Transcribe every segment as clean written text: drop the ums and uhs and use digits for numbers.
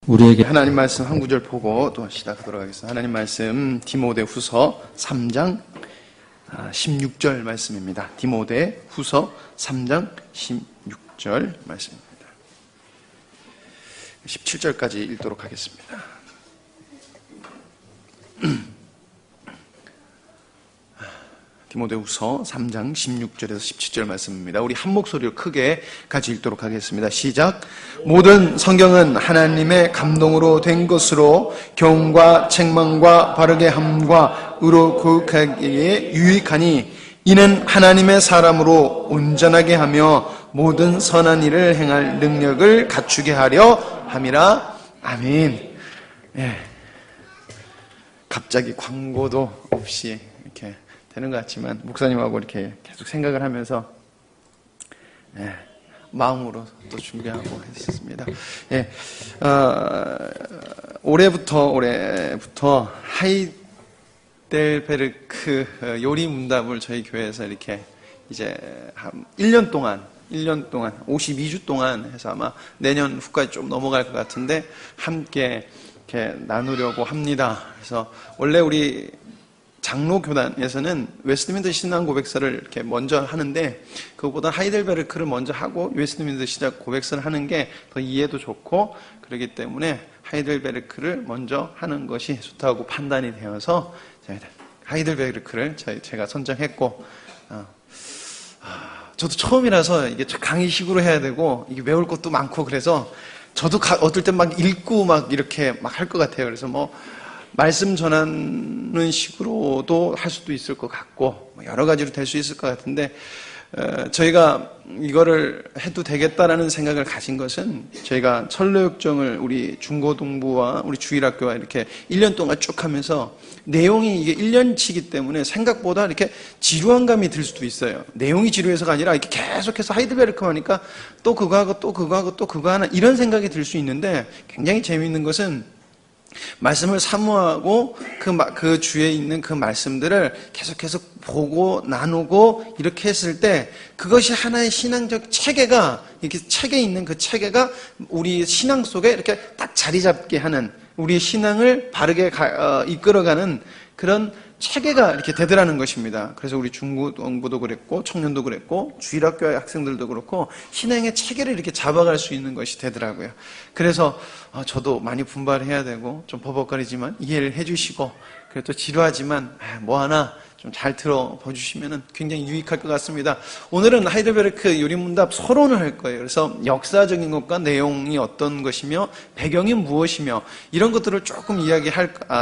우리에게 하나님 말씀 한 구절 보고 또 시작하도록 하겠습니다. 하나님 말씀 디모데후서 3장 16절 말씀입니다. 디모데후서 3장 16절 말씀입니다. 17절까지 읽도록 하겠습니다. 디모데후서 3장 16절에서 17절 말씀입니다. 우리 한 목소리로 크게 같이 읽도록 하겠습니다. 시작. 모든 성경은 하나님의 감동으로 된 것으로 교훈과 책망과 바르게 함과 의로 교육하기에 유익하니 이는 하나님의 사람으로 온전하게 하며 모든 선한 일을 행할 능력을 갖추게 하려 함이라. 아멘. 예. 갑자기 광고도 없이 이렇게 되는 것 같지만 목사님하고 이렇게 계속 생각을 하면서 마음으로 또 준비하고 했었습니다. 올해부터 하이델베르크 요리 문답을 저희 교회에서 이렇게 이제 한 1년 동안 52주 동안 해서 아마 내년 후까지 좀 넘어갈 것 같은데 함께 이렇게 나누려고 합니다. 그래서 원래 우리 장로 교단에서는 웨스트민스터 신앙 고백서를 이렇게 먼저 하는데 그것보다 하이델베르크를 먼저 하고 웨스트민스터 신앙 고백서를 하는 게 더 이해도 좋고 그렇기 때문에 하이델베르크를 먼저 하는 것이 좋다고 판단이 되어서 하이델베르크를 제가 선정했고 저도 처음이라서 이게 강의식으로 해야 되고 이게 외울 것도 많고 그래서 저도 어떨 땐 막 읽고 막 이렇게 막 할 것 같아요. 그래서 말씀 전하는 식으로도 할 수도 있을 것 같고 여러 가지로 될 수 있을 것 같은데 저희가 이거를 해도 되겠다라는 생각을 가진 것은 저희가 철로역정을 우리 중고등부와 우리 주일학교와 이렇게 1년 동안 쭉 하면서 내용이 이게 1년치이기 때문에 생각보다 이렇게 지루한 감이 들 수도 있어요. 내용이 지루해서가 아니라 이렇게 계속해서 하이델베르크만 하니까 또 그거 하고 또 그거 하고 또 그거 하나 이런 생각이 들 수 있는데 굉장히 재미있는 것은 말씀을 사모하고 그 주에 있는 그 말씀들을 계속해서 보고 나누고 이렇게 했을 때 그것이 하나의 신앙적 체계가 이렇게 책에 있는 그 체계가 우리 신앙 속에 이렇게 딱 자리 잡게 하는 우리 신앙을 바르게 이끌어가는 그런 체계가 이렇게 되더라는 것입니다. 그래서 우리 중고등부도 그랬고 청년도 그랬고 주일학교 학생들도 그렇고 신앙의 체계를 이렇게 잡아갈 수 있는 것이 되더라고요. 그래서 저도 많이 분발해야 되고 좀 버벅거리지만 이해를 해주시고 그래도 지루하지만 뭐 하나 좀 잘 들어봐 주시면 굉장히 유익할 것 같습니다. 오늘은 하이델베르크 요리문답 서론을 할 거예요. 그래서 역사적인 것과 내용이 어떤 것이며 배경이 무엇이며 이런 것들을 조금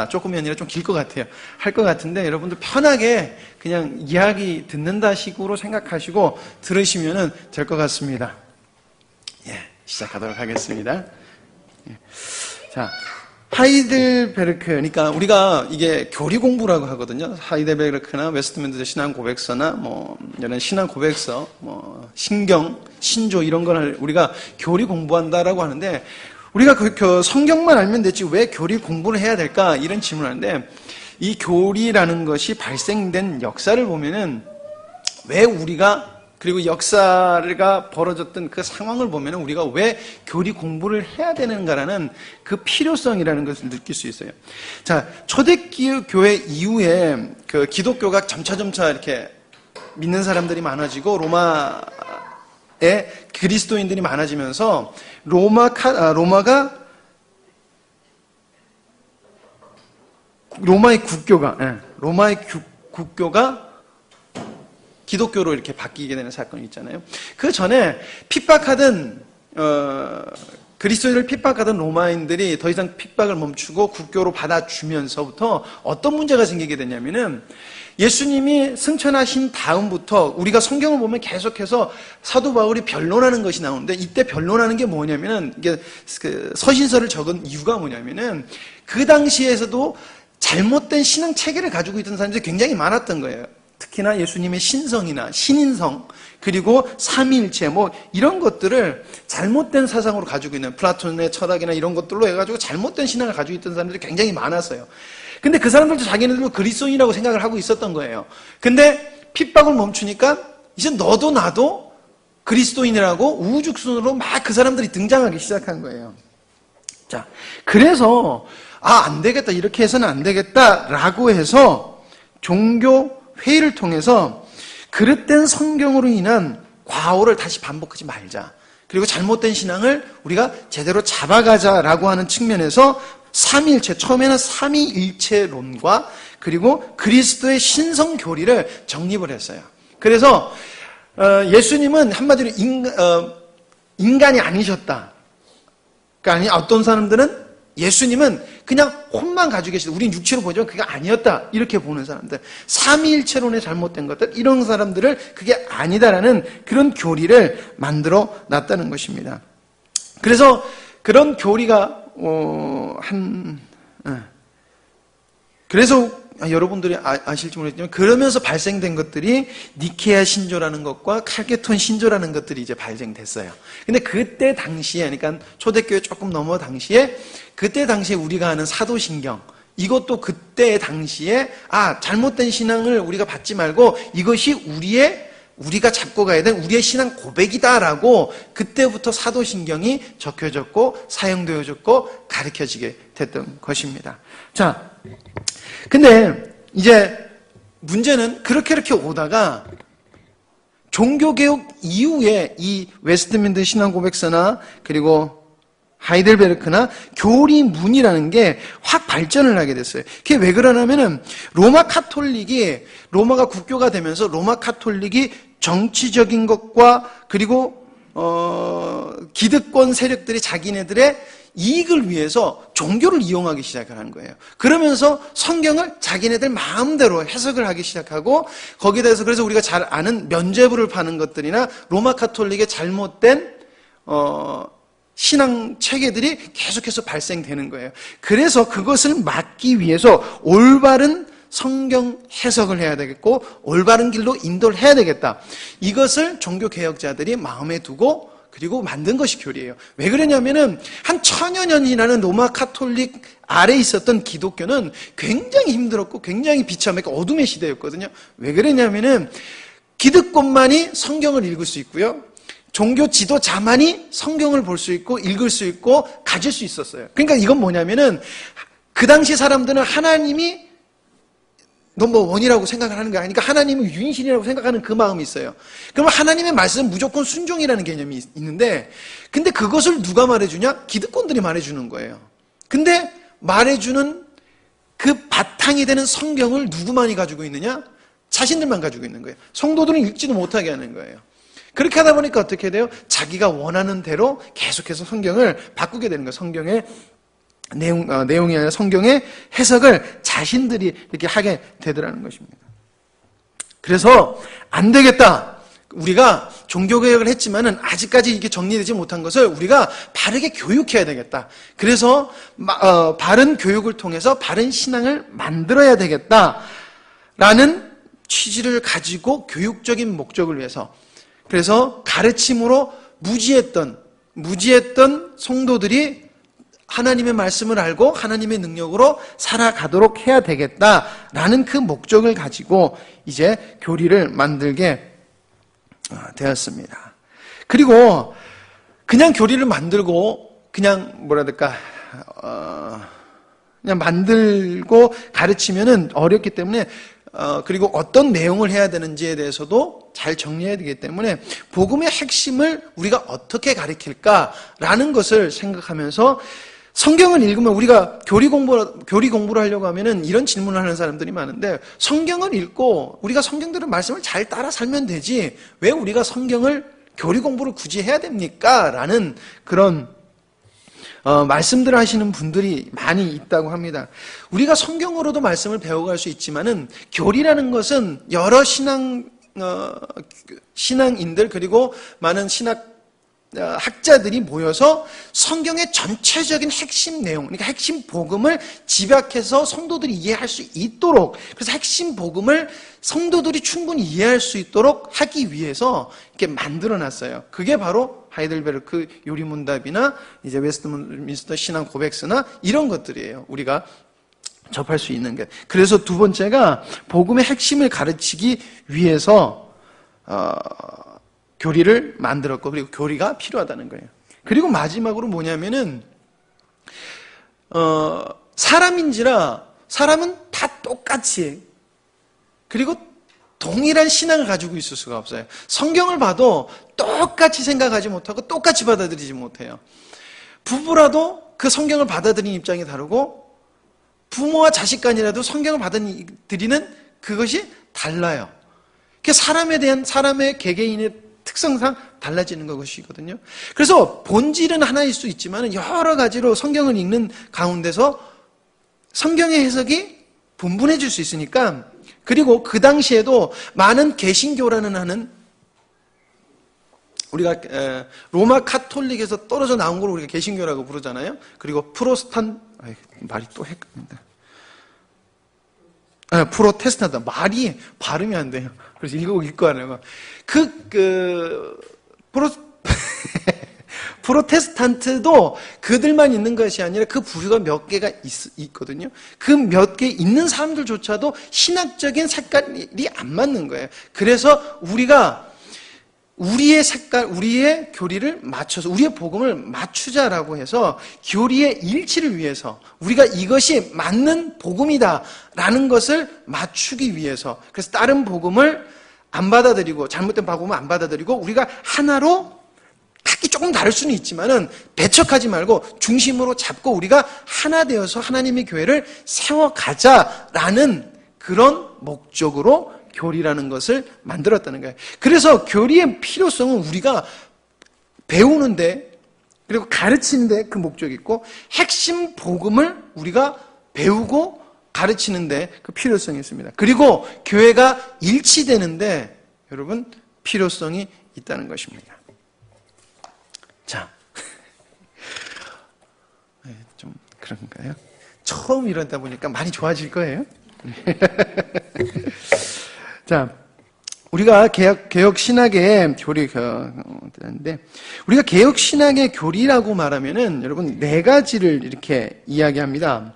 조금이 아니라 좀 길 것 같아요. 할 것 같은데 여러분들 편하게 그냥 이야기 듣는다 식으로 생각하시고 들으시면 될 것 같습니다. 시작하도록 하겠습니다. 자. 하이델베르크, 그러니까 우리가 이게 교리 공부라고 하거든요. 하이델베르크나 웨스트민스터 신앙 고백서나 이런 신앙 고백서, 신경, 신조 이런 걸 우리가 교리 공부한다라고 하는데 우리가 그 성경만 알면 됐지 왜 교리 공부를 해야 될까? 이런 질문을 하는데 이 교리라는 것이 발생된 역사를 보면은 왜 우리가 그리고 역사가 벌어졌던 그 상황을 보면 우리가 왜 교리 공부를 해야 되는가라는 그 필요성이라는 것을 느낄 수 있어요. 자, 초대교회 이후에 그 기독교가 점차 이렇게 믿는 사람들이 많아지고 로마에 그리스도인들이 많아지면서 로마의 국교가 기독교로 이렇게 바뀌게 되는 사건이 있잖아요. 그 전에 그리스도인을 핍박하던 로마인들이 더 이상 핍박을 멈추고 국교로 받아주면서부터 어떤 문제가 생기게 되냐면은 예수님이 승천하신 다음부터 우리가 성경을 보면 계속해서 사도 바울이 변론하는 것이 나오는데 이때 변론하는 게 뭐냐면은 이게 그 서신서를 적은 이유가 뭐냐면은 그 당시에서도 잘못된 신앙 체계를 가지고 있던 사람들이 굉장히 많았던 거예요. 특히나 예수님의 신성이나 신인성 그리고 삼위일체 이런 것들을 잘못된 사상으로 가지고 있는 플라톤의 철학이나 이런 것들로 해가지고 잘못된 신앙을 가지고 있던 사람들이 굉장히 많았어요. 근데 그 사람들도 자기네들도 그리스도인이라고 생각을 하고 있었던 거예요. 근데 핍박을 멈추니까 이제 너도 나도 그리스도인이라고 우후죽순으로 막 그 사람들이 등장하기 시작한 거예요. 자, 그래서 안 되겠다, 이렇게 해서는 안 되겠다라고 해서 종교 회의를 통해서 그릇된 성경으로 인한 과오를 다시 반복하지 말자. 그리고 잘못된 신앙을 우리가 제대로 잡아가자라고 하는 측면에서 삼위일체, 처음에는 삼위일체론과 그리고 그리스도의 신성교리를 정립을 했어요. 그래서 예수님은 한마디로 인간이 아니셨다. 그러니까 어떤 사람들은 예수님은 그냥 혼만 가지고 계시다. 우린 육체로 보지만 그게 아니었다. 이렇게 보는 사람들. 삼위일체론의 잘못된 것들, 이런 사람들을 그게 아니다라는 그런 교리를 만들어 놨다는 것입니다. 그래서 그런 교리가 그래서 여러분들이 아실지 모르겠지만 그러면서 발생된 것들이 니케아 신조라는 것과 칼게톤 신조라는 것들이 이제 발생됐어요. 근데 그때 당시에, 그러니까 초대교회 조금 넘어 그때 당시에 우리가 아는 사도신경, 이것도 그때 당시에 잘못된 신앙을 우리가 받지 말고 이것이 우리가 잡고 가야 될 우리의 신앙 고백이다라고 그때부터 사도신경이 적혀졌고 사용되어졌고 가르쳐지게 됐던 것입니다. 자, 근데 이제 문제는 그렇게 오다가 종교개혁 이후에 이 웨스트민드 신앙고백서나 그리고 하이델베르크나 교리문이라는 게 확 발전을 하게 됐어요. 그게 왜 그러냐면은 로마가 국교가 되면서 로마 카톨릭이 정치적인 것과 그리고 기득권 세력들이 자기네들의 이익을 위해서 종교를 이용하기 시작하는 거예요. 그러면서 성경을 자기네들 마음대로 해석을 하기 시작하고 거기에 대해서 그래서 우리가 잘 아는 면죄부를 파는 것들이나 로마 카톨릭의 잘못된 신앙 체계들이 계속해서 발생되는 거예요. 그래서 그것을 막기 위해서 올바른 성경 해석을 해야 되겠고 올바른 길로 인도를 해야 되겠다. 이것을 종교개혁자들이 마음에 두고 그리고 만든 것이 교리예요. 왜 그러냐면은 한 1000여 년이라는 로마 카톨릭 아래에 있었던 기독교는 굉장히 힘들었고 굉장히 비참했고 어둠의 시대였거든요. 왜 그러냐면은 기득권만이 성경을 읽을 수 있고요. 종교 지도자만이 성경을 볼 수 있고 읽을 수 있고 가질 수 있었어요. 그러니까 이건 뭐냐면은 그 당시 사람들은 하나님이 넘버원이라고 생각을 하는 게 아니니까 하나님은 유일신이라고 생각하는 그 마음이 있어요. 그러면 하나님의 말씀은 무조건 순종이라는 개념이 있는데 근데 그것을 누가 말해주냐? 기득권들이 말해주는 거예요. 근데 말해주는 그 바탕이 되는 성경을 누구만이 가지고 있느냐? 자신들만 가지고 있는 거예요. 성도들은 읽지도 못하게 하는 거예요. 그렇게 하다 보니까 어떻게 돼요? 자기가 원하는 대로 계속해서 성경을 바꾸게 되는 거예요. 성경의 내용이 아니라 성경의 해석을 자신들이 이렇게 하게 되더라는 것입니다. 그래서 안 되겠다. 우리가 종교개혁을 했지만은 아직까지 이게 정리되지 못한 것을 우리가 바르게 교육해야 되겠다. 그래서 바른 교육을 통해서 바른 신앙을 만들어야 되겠다라는 취지를 가지고 교육적인 목적을 위해서 그래서 가르침으로 무지했던 성도들이 하나님의 말씀을 알고 하나님의 능력으로 살아가도록 해야 되겠다라는 그 목적을 가지고 이제 교리를 만들게 되었습니다. 그리고 그냥 교리를 만들고 그냥 그냥 만들고 가르치면은 어렵기 때문에 그리고 어떤 내용을 해야 되는지에 대해서도 잘 정리해야 되기 때문에 복음의 핵심을 우리가 어떻게 가르칠까라는 것을 생각하면서 성경을 읽으면 우리가 교리 공부를 하려고 하면은 이런 질문을 하는 사람들이 많은데 성경을 읽고 우리가 성경대로 말씀을 잘 따라 살면 되지 왜 우리가 성경을 교리 공부를 굳이 해야 됩니까? 라는 그런 말씀들을 하시는 분들이 많이 있다고 합니다. 우리가 성경으로도 말씀을 배워갈 수 있지만은 교리라는 것은 여러 신앙인들 그리고 많은 학자들이 모여서 성경의 전체적인 핵심 내용, 그러니까 핵심 복음을 집약해서 성도들이 이해할 수 있도록 그래서 핵심 복음을 성도들이 충분히 이해할 수 있도록 하기 위해서 이렇게 만들어놨어요. 그게 바로 하이델베르크 요리문답이나 이제 웨스트민스터 신앙 고백서나 이런 것들이에요. 우리가 접할 수 있는 게. 그래서 두 번째가 복음의 핵심을 가르치기 위해서 교리를 만들었고 그리고 교리가 필요하다는 거예요. 그리고 마지막으로 뭐냐면은 사람인지라 사람은 다 똑같이 그리고 동일한 신앙을 가지고 있을 수가 없어요. 성경을 봐도 똑같이 생각하지 못하고 똑같이 받아들이지 못해요. 부부라도 그 성경을 받아들이는 입장이 다르고 부모와 자식 간이라도 성경을 받아들이는 그것이 달라요. 그게 사람에 대한 사람의 개개인의 특성상 달라지는 것이거든요. 그래서 본질은 하나일 수 있지만 여러 가지로 성경을 읽는 가운데서 성경의 해석이 분분해질 수 있으니까 그리고 그 당시에도 많은 개신교라는 하는 우리가 로마 카톨릭에서 떨어져 나온 걸 우리가 개신교라고 부르잖아요. 그리고 말이 또 헷갈린다. 프로테스탄트 말이 발음이 안 돼요. 그래서 읽고 하려고 프로테스탄트도 그들만 있는 것이 아니라 그 부류가 몇 개가 있거든요. 그 몇 개 있는 사람들조차도 신학적인 색깔이 안 맞는 거예요. 그래서 우리가 우리의 색깔, 우리의 교리를 맞춰서 우리의 복음을 맞추자라고 해서 교리의 일치를 위해서 우리가 이것이 맞는 복음이다라는 것을 맞추기 위해서 그래서 다른 복음을 안 받아들이고 잘못된 복음을 안 받아들이고 우리가 하나로 각기 조금 다를 수는 있지만은 배척하지 말고 중심으로 잡고 우리가 하나 되어서 하나님의 교회를 세워가자라는 그런 목적으로 교리라는 것을 만들었다는 거예요. 그래서 교리의 필요성은 우리가 배우는데 그리고 가르치는데 그 목적이 있고 핵심 복음을 우리가 배우고 가르치는데 그 필요성이 있습니다. 그리고 교회가 일치되는데 여러분 필요성이 있다는 것입니다. 자, 좀 그런가요? 처음 이러다 보니까 많이 좋아질 거예요. 자, 우리가 개혁 신학의 교리인데 우리가 개혁 신학의 교리라고 말하면은 여러분 네 가지를 이렇게 이야기합니다.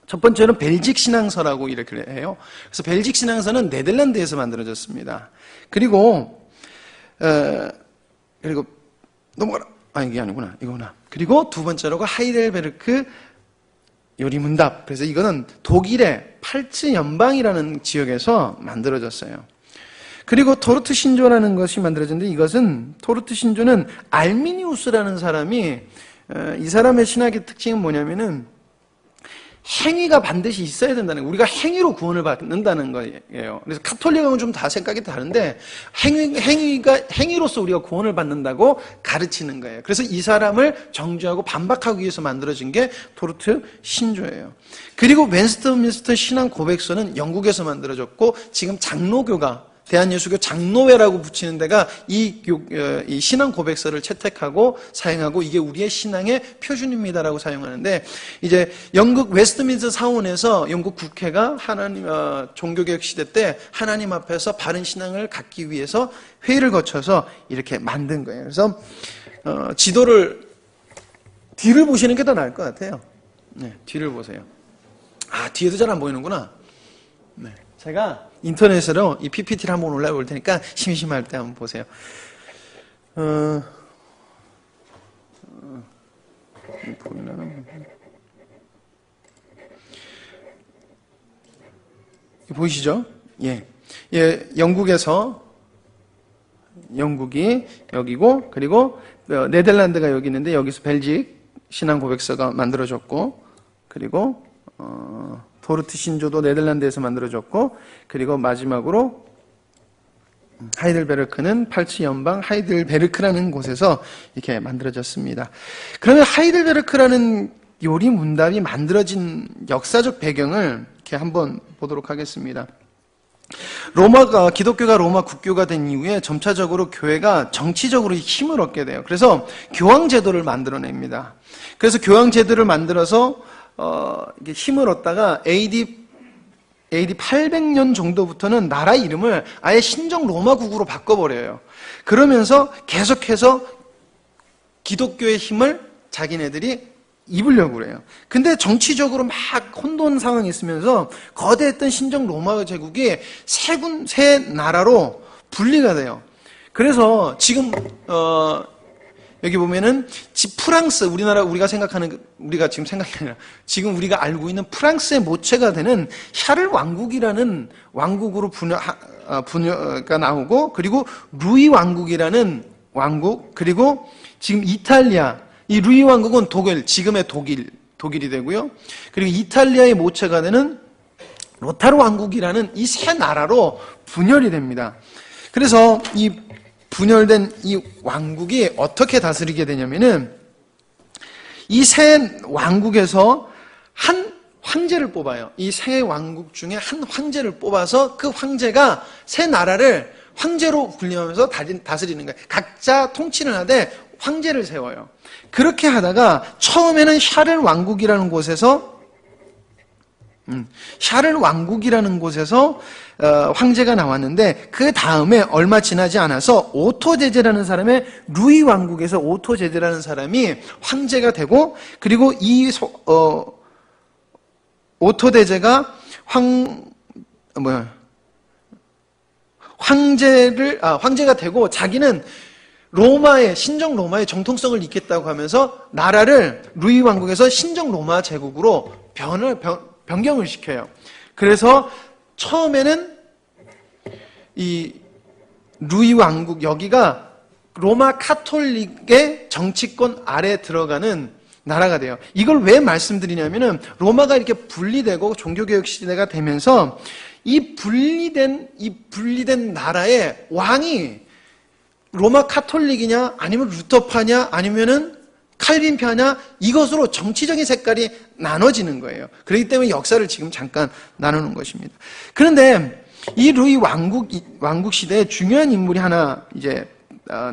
첫 번째는 벨직 신앙서라고 이렇게 해요. 그래서 벨직 신앙서는 네덜란드에서 만들어졌습니다. 그리고 넘어가라. 이게 아니구나. 이거구나. 그리고 두 번째로가 하이델베르크 요리문답. 그래서 이거는 독일의 팔츠 연방이라는 지역에서 만들어졌어요. 그리고 토르트 신조라는 것이 만들어졌는데 이것은 토르트 신조는 알미니우스라는 사람이 이 사람의 신학의 특징은 뭐냐면은 행위가 반드시 있어야 된다는 거예요. 우리가 행위로 구원을 받는다는 거예요. 그래서 카톨릭하고는 좀 다 생각이 다른데 행위로서 우리가 구원을 받는다고 가르치는 거예요. 그래서 이 사람을 정죄하고 반박하기 위해서 만들어진 게 토르트 신조예요. 그리고 웨스트민스터 신앙 고백서는 영국에서 만들어졌고 지금 장로교가 대한예수교 장로회라고 붙이는 데가 이 신앙 고백서를 채택하고 사용하고 이게 우리의 신앙의 표준입니다라고 사용하는데 이제 영국 웨스트민스터 사원에서 영국 국회가 하나님 종교개혁 시대 때 하나님 앞에서 바른 신앙을 갖기 위해서 회의를 거쳐서 이렇게 만든 거예요. 그래서 지도를 뒤를 보시는 게 더 나을 것 같아요. 네, 뒤를 보세요. 뒤에도 잘 안 보이는구나. 네, 제가 인터넷으로 이 PPT를 한번 올려볼 테니까 심심할 때 한번 보세요. 보이나? 보이시죠? 예. 영국이 여기고, 그리고 네덜란드가 여기 있는데, 여기서 벨직 신앙 고백서가 만들어졌고, 그리고, 토르트 신조도 네덜란드에서 만들어졌고 그리고 마지막으로 하이델베르크는 팔츠 연방 하이델베르크라는 곳에서 이렇게 만들어졌습니다. 그러면 하이델베르크라는 요리 문답이 만들어진 역사적 배경을 이렇게 한번 보도록 하겠습니다. 기독교가 로마 국교가 된 이후에 점차적으로 교회가 정치적으로 힘을 얻게 돼요. 그래서 교황제도를 만들어냅니다. 그래서 교황제도를 만들어서 이게 힘을 얻다가 AD 800년 정도부터는 나라 이름을 아예 신정 로마국으로 바꿔버려요. 그러면서 계속해서 기독교의 힘을 자기네들이 입으려고 그래요. 근데 정치적으로 막 혼돈 상황이 있으면서 거대했던 신정 로마 제국이 세 나라로 분리가 돼요. 그래서 지금 여기 보면은 프랑스, 우리가 생각하는, 우리가 지금 생각이 아니라 지금 우리가 알고 있는 프랑스의 모체가 되는 샤를 왕국이라는 왕국으로 분여가 나오고, 그리고 루이 왕국이라는 왕국, 그리고 지금 이탈리아, 이 루이 왕국은 지금의 독일이 되고요. 그리고 이탈리아의 모체가 되는 로타르 왕국이라는 이 세 나라로 분열이 됩니다. 그래서 이 분열된 이 왕국이 어떻게 다스리게 되냐면은 이 세 왕국에서 한 황제를 뽑아요. 이 세 왕국 중에 한 황제를 뽑아서 그 황제가 세 나라를 황제로 군림하면서 다스리는 거예요. 각자 통치를 하되 황제를 세워요. 그렇게 하다가 처음에는 샤를 왕국이라는 곳에서 황제가 나왔는데 그 다음에 얼마 지나지 않아서 오토 제제라는 사람의 루이 왕국에서 오토 제제라는 사람이 황제가 되고, 그리고 이 오토 제제가 황제가 되고 자기는 신정 로마의 정통성을 잇겠다고 하면서 나라를 루이 왕국에서 신정 로마 제국으로 변경을 시켜요. 그래서 처음에는 이 루이 왕국, 여기가 로마 카톨릭의 정치권 아래 들어가는 나라가 돼요. 이걸 왜 말씀드리냐면은 로마가 이렇게 분리되고 종교개혁 시대가 되면서 이 분리된 나라의 왕이 로마 카톨릭이냐 아니면 루터파냐 아니면은 칼빈파냐, 이것으로 정치적인 색깔이 나눠지는 거예요. 그렇기 때문에 역사를 지금 잠깐 나누는 것입니다. 그런데 이 루이 왕국 시대에 중요한 인물이 하나 이제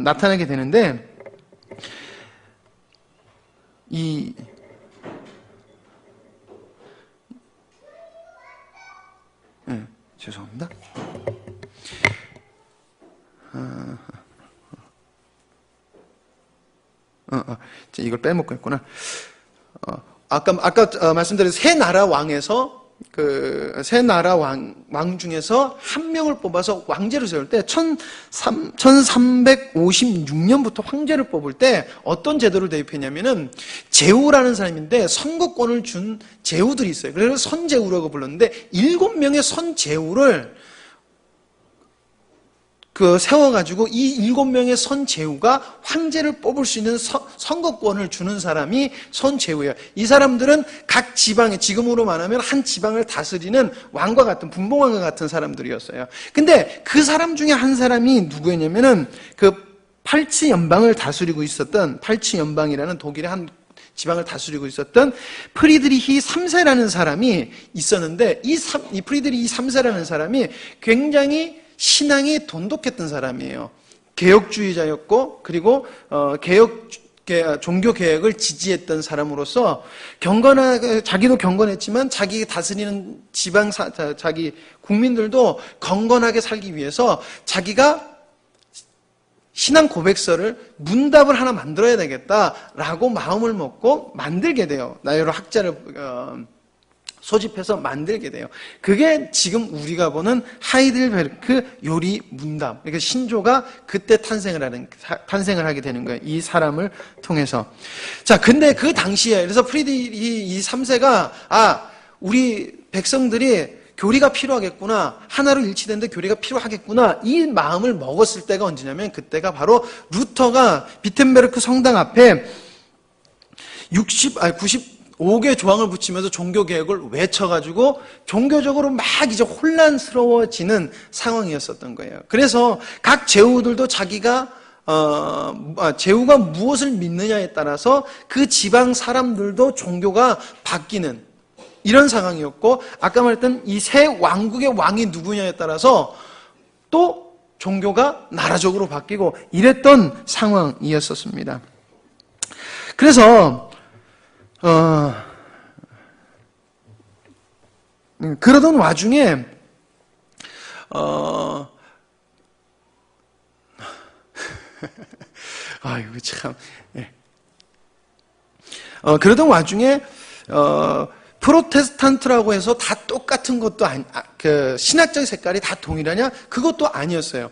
나타나게 되는데, 죄송합니다. 이걸 빼먹고 했구나. 아까 말씀드린 세 나라 왕에서 세 나라 왕 중에서 한 명을 뽑아서 왕제로 세울 때 1356년부터 황제를 뽑을 때 어떤 제도를 도입했냐면은 제후라는 사람인데 선거권을 준 제후들이 있어요. 그래서 선제후라고 불렀는데 7명의 선제후를 세워가지고 이 7명의 선제후가 황제를 뽑을 수 있는 선거권을 주는 사람이 선제후예요. 이 사람들은 각 지방에, 지금으로 말하면 한 지방을 다스리는 왕과 같은, 분봉왕과 같은 사람들이었어요. 근데 그 사람 중에 한 사람이 누구였냐면은 팔치 연방을 다스리고 있었던, 팔치 연방이라는 독일의 한 지방을 다스리고 있었던 프리드리히 3세라는 사람이 있었는데, 이 프리드리히 3세라는 사람이 굉장히 신앙이 돈독했던 사람이에요. 개혁주의자였고, 그리고 종교 개혁을 지지했던 사람으로서 자기도 경건했지만 자기 다스리는 자기 국민들도 건건하게 살기 위해서 자기가 신앙 고백서를 문답을 하나 만들어야 되겠다라고 마음을 먹고 만들게 돼요. 여러 학자를 소집해서 만들게 돼요. 그게 지금 우리가 보는 하이델베르크 요리 문답. 그러니까 신조가 그때 탄생을 하게 되는 거예요. 이 사람을 통해서. 자, 근데 그 당시에, 그래서 프리드리히 3세가, 우리 백성들이 교리가 필요하겠구나. 하나로 일치되는데 교리가 필요하겠구나. 이 마음을 먹었을 때가 언제냐면, 그때가 바로 루터가 비텐베르크 성당 앞에 95개 조항을 붙이면서 종교개혁을 외쳐가지고 종교적으로 막 이제 혼란스러워지는 상황이었었던 거예요. 그래서 각 제후들도 자기가 제후가 무엇을 믿느냐에 따라서 그 지방 사람들도 종교가 바뀌는 이런 상황이었고, 아까 말했던 이 세 왕국의 왕이 누구냐에 따라서 또 종교가 나라적으로 바뀌고 이랬던 상황이었었습니다. 그래서 그러던 와중에 이거 참. 예. 그러던 와중에 프로테스탄트라고 해서 다 똑같은 것도 신학적 색깔이 다 동일하냐? 그것도 아니었어요.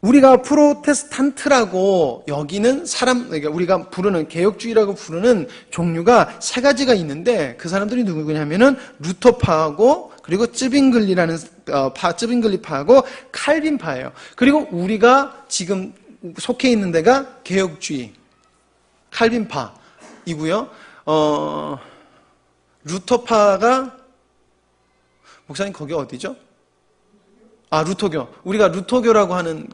우리가 프로테스탄트라고 여기는 사람, 그러니까 우리가 부르는 개혁주의라고 부르는 종류가 세 가지가 있는데 그 사람들이 누구냐면은 루터파하고 그리고 쯔빙글리파하고 칼빈파예요. 그리고 우리가 지금 속해 있는 데가 개혁주의, 칼빈파이고요. 루터파가 목사님 거기 어디죠? 루터교. 우리가 루터교라고 하는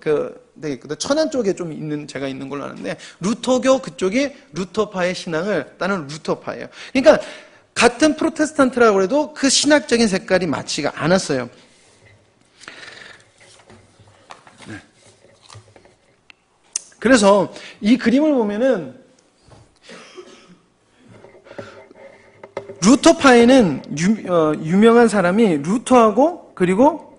천안 쪽에 좀 있는, 제가 있는 걸로 아는데, 루터교 그쪽이 루터파의 신앙을 따르는 루터파예요. 그러니까, 같은 프로테스탄트라고 해도 그 신학적인 색깔이 맞지가 않았어요. 그래서 이 그림을 보면은, 루터파에는 유명한 사람이 루터하고 그리고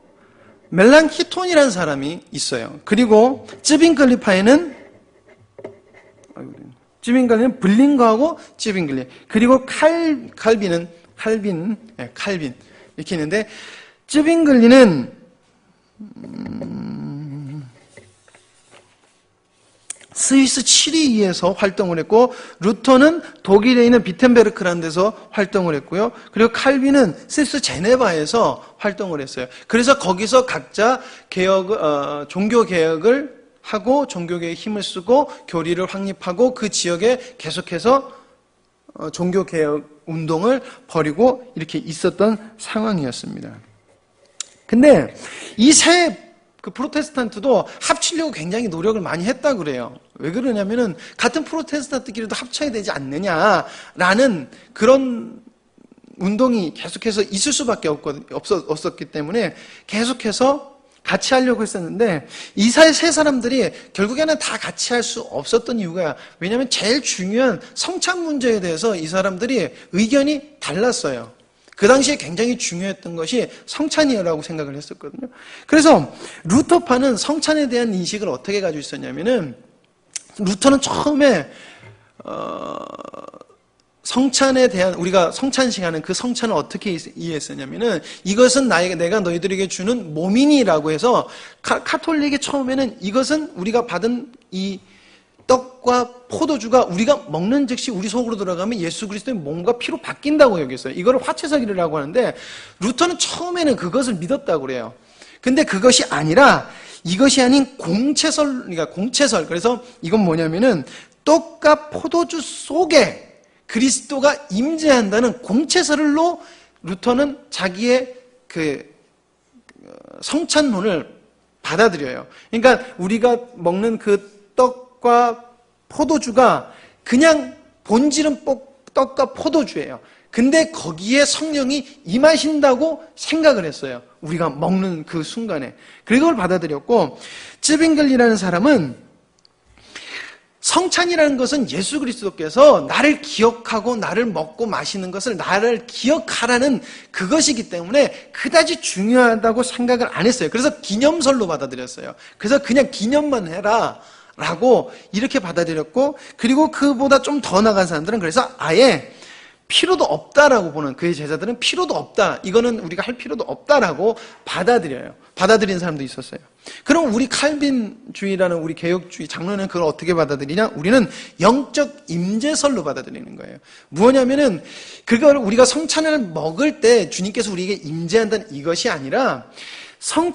멜랑키톤이라는 사람이 있어요. 그리고 쯔빙글리파에는 블링거하고 쯔빙글리, 그리고 칼빈 이렇게 있는데, 쯔빙글리는 스위스 치리히에서 활동을 했고, 루터는 독일에 있는 비텐베르크라는 데서 활동을 했고요. 그리고 칼빈은 스위스 제네바에서 활동을 했어요. 그래서 거기서 각자 종교 개혁을 하고 종교개혁에 힘을 쓰고 교리를 확립하고 그 지역에 계속해서 종교 개혁 운동을 벌이고 이렇게 있었던 상황이었습니다. 근데 이 세 프로테스탄트도 합치려고 굉장히 노력을 많이 했다 그래요. 왜 그러냐면은 같은 프로테스탄트끼리도 합쳐야 되지 않느냐라는 그런 운동이 계속해서 있을 수밖에 없었기 때문에 계속해서 같이 하려고 했었는데, 이 세 사람들이 결국에는 다 같이 할 수 없었던 이유가, 왜냐하면 제일 중요한 성찬 문제에 대해서 이 사람들이 의견이 달랐어요. 그 당시에 굉장히 중요했던 것이 성찬이라고 생각을 했었거든요. 그래서 루터파는 성찬에 대한 인식을 어떻게 가지고 있었냐면은, 루터는 처음에 성찬에 대한, 우리가 성찬식 하는 그 성찬을 어떻게 이해했었냐면은, 이것은 내가 너희들에게 주는 몸이니라고 해서, 카톨릭이 처음에는 이것은 우리가 받은 이 떡과 포도주가 우리가 먹는 즉시 우리 속으로 들어가면 예수 그리스도의 몸과 피로 바뀐다고 여겼어요. 이거를 화채석이라고 하는데, 루터는 처음에는 그것을 믿었다고 그래요. 근데 그것이 아니라, 이것이 아닌 공채설, 그래서 이건 뭐냐면은, 떡과 포도주 속에 그리스도가 임재한다는 공채설로 루터는 자기의 성찬론을 받아들여요. 그러니까 우리가 먹는 그 떡과 포도주가 그냥 본질은 떡과 포도주예요. 근데 거기에 성령이 임하신다고 생각을 했어요. 우리가 먹는 그 순간에. 그걸 받아들였고, 쯔빙글리라는 사람은 성찬이라는 것은 예수 그리스도께서 나를 기억하고 나를 먹고 마시는 것을 나를 기억하라는 그것이기 때문에 그다지 중요하다고 생각을 안 했어요. 그래서 기념설로 받아들였어요. 그래서 그냥 기념만 해라 라고 이렇게 받아들였고, 그리고 그보다 좀 더 나간 사람들은 그래서 아예 필요도 없다라고 보는, 그의 제자들은 필요도 없다, 이거는 우리가 할 필요도 없다라고 받아들이는 사람도 있었어요. 그럼 우리 칼빈주의라는 우리 개혁주의 장로는 그걸 어떻게 받아들이냐? 우리는 영적 임재설로 받아들이는 거예요. 뭐냐면은 그걸 우리가 성찬을 먹을 때 주님께서 우리에게 임재한다는 이것이 아니라,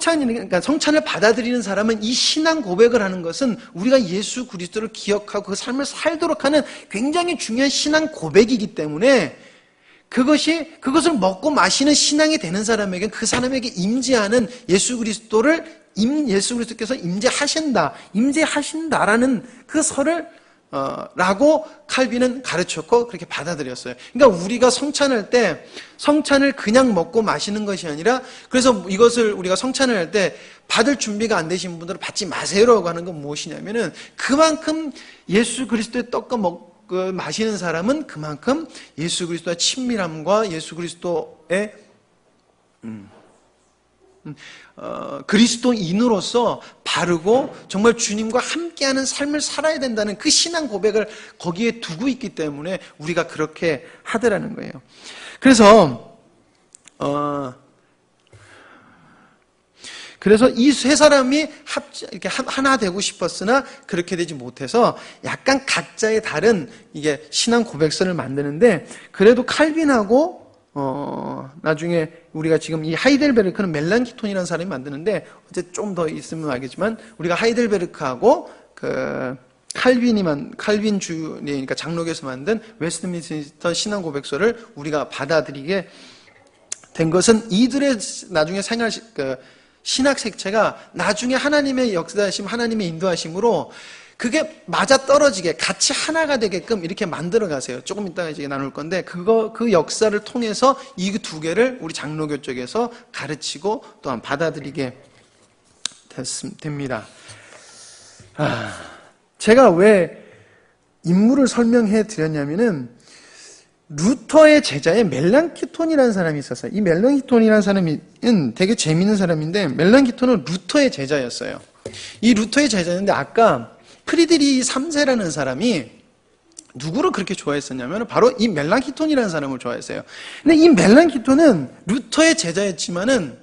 그러니까 성찬을 받아들이는 사람은 이 신앙 고백을 하는 것은 우리가 예수 그리스도를 기억하고 그 삶을 살도록 하는 굉장히 중요한 신앙 고백이기 때문에, 그것을 먹고 마시는 신앙이 되는 사람에게, 그 사람에게 임재하는 예수 그리스도께서 임재하신다라는 그 설을 라고 칼빈은 가르쳤고 그렇게 받아들였어요. 그러니까 우리가 성찬할 때 성찬을 그냥 먹고 마시는 것이 아니라, 그래서 이것을 우리가 성찬을 할 때 받을 준비가 안 되신 분들은 받지 마세요라고 하는 건 무엇이냐면은, 그만큼 예수 그리스도의 떡과 마시는 사람은 그만큼 예수 그리스도의 친밀함과 예수 그리스도의 그리스도인으로서 바르고 정말 주님과 함께하는 삶을 살아야 된다는 그 신앙 고백을 거기에 두고 있기 때문에 우리가 그렇게 하더라는 거예요. 그래서 그래서 이 세 사람이 이렇게 하나 되고 싶었으나 그렇게 되지 못해서 약간 각자의 다른 이게 신앙 고백서를 만드는데, 그래도 칼빈하고 나중에 우리가 지금 이 하이델베르크는 멜랑키톤이라는 사람이 만드는데, 어제 좀 더 있으면 알겠지만 우리가 하이델베르크하고 칼빈 그러니까 장로교에서 만든 웨스트민스터 신앙 고백서를 우리가 받아들이게 된 것은 이들의 나중에 신학 색채가 나중에 하나님의 역사하심, 하나님의 인도하심으로 그게 맞아 떨어지게 같이 하나가 되게끔 이렇게 만들어 가세요. 조금 이따가 이제 나눌 건데, 그 역사를 통해서 이 두 개를 우리 장로교 쪽에서 가르치고 또한 받아들이게 됩니다. 제가 왜 인물을 설명해 드렸냐면은, 루터의 제자에 멜랑키톤이라는 사람이 있었어요. 이 멜랑키톤이라는 사람은 되게 재미있는 사람인데, 멜랑키톤은 루터의 제자였어요. 이 루터의 제자였는데, 아까 프리드리 3세라는 사람이 누구를 그렇게 좋아했었냐면 바로 이 멜랑키톤이라는 사람을 좋아했어요. 근데 이 멜랑키톤은 루터의 제자였지만은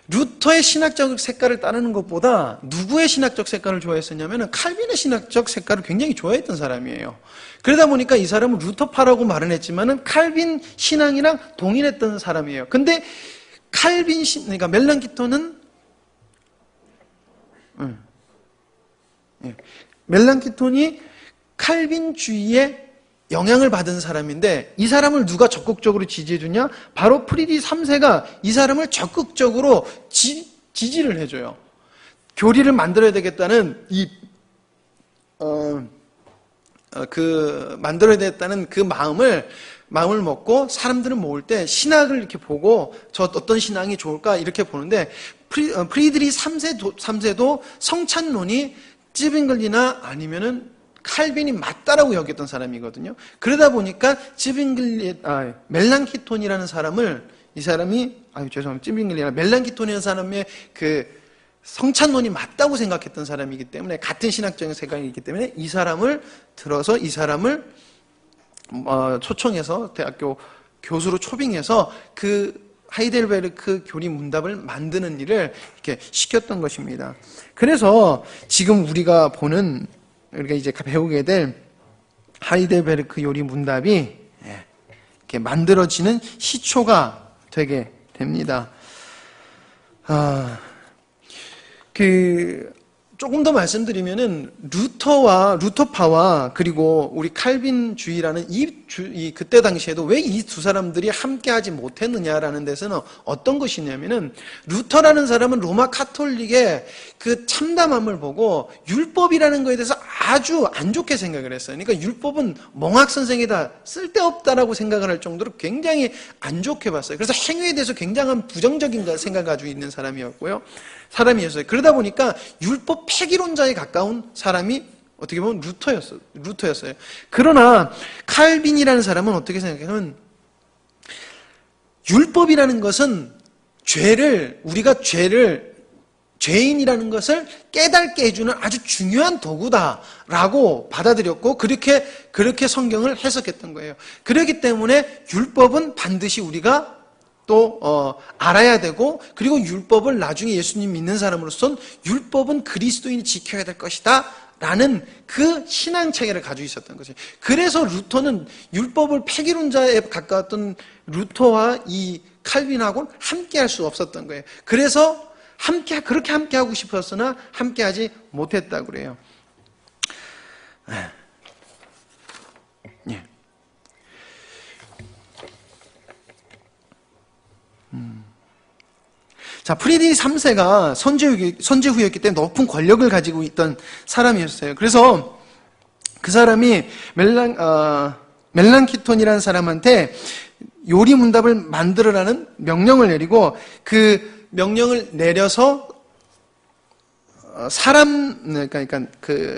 루터의 신학적 색깔을 따르는 것보다 누구의 신학적 색깔을 좋아했었냐면 칼빈의 신학적 색깔을 굉장히 좋아했던 사람이에요. 그러다 보니까 이 사람은 루터파라고 말은 했지만은 칼빈 신앙이랑 동일했던 사람이에요. 근데 그러니까 멜랑키톤은 멜랑키톤이 칼빈주의에 영향을 받은 사람인데, 이 사람을 누가 적극적으로 지지해주냐? 바로 프리디 3세가 이 사람을 적극적으로 지지를 해줘요. 교리를 만들어야 되겠다는 만들어야 되겠다는 그 마음을 먹고 사람들을 모을 때 신학을 이렇게 보고 어떤 신앙이 좋을까 이렇게 보는데, 프리드리 3세도 성찬론이 찌빙글리나 아니면은 칼빈이 맞다라고 여겼던 사람이거든요. 그러다 보니까 멜랑키톤이라는 사람을, 멜랑키톤이라는 사람의 그 성찬론이 맞다고 생각했던 사람이기 때문에, 같은 신학적인 생각이기 때문에 이 사람을 초청해서 대학교 교수로 초빙해서 그 하이델베르크 교리 문답을 만드는 일을 이렇게 시켰던 것입니다. 그래서 지금 우리가 이제 배우게 될 하이델베르크 요리 문답이 이렇게 만들어지는 시초가 되게 됩니다. 조금 더 말씀드리면은 루터파와 그리고 우리 칼빈주의라는 그때 당시에도 왜 이 두 사람들이 함께하지 못했느냐라는 데서는 어떤 것이냐면은, 루터라는 사람은 로마 카톨릭의 그 참담함을 보고 율법이라는 거에 대해서 아주 안 좋게 생각을 했어요. 그러니까 율법은 멍학 선생이다, 쓸데없다라고 생각을 할 정도로 굉장히 안 좋게 봤어요. 그래서 행위에 대해서 굉장한 부정적인 생각을 가지고 있는 사람이었어요. 그러다 보니까 율법 폐기론자에 가까운 사람이 어떻게 보면 루터였어요. 그러나 칼빈이라는 사람은 어떻게 생각하냐면, 율법이라는 것은 우리가 죄인이라는 것을 깨닫게 해주는 아주 중요한 도구다라고 받아들였고, 그렇게 성경을 해석했던 거예요. 그렇기 때문에 율법은 반드시 우리가 또 알아야 되고, 그리고 율법을 나중에 예수님 믿는 사람으로서는 율법은 그리스도인이 지켜야 될 것이다 라는 그 신앙 체계를 가지고 있었던 거죠. 그래서 루터는 율법을 폐기론자에 가까웠던 루터와 이 칼빈하고는 함께할 수 없었던 거예요. 그래서 그렇게 함께하고 싶었으나 함께하지 못했다고 그래요. 예. 자, 프리드리 3세가 선제후였기 때문에 높은 권력을 가지고 있던 사람이었어요. 그래서 그 사람이 멜랑키톤이라는 사람한테 요리 문답을 만들어라는 명령을 내리고, 그 명령을 내려서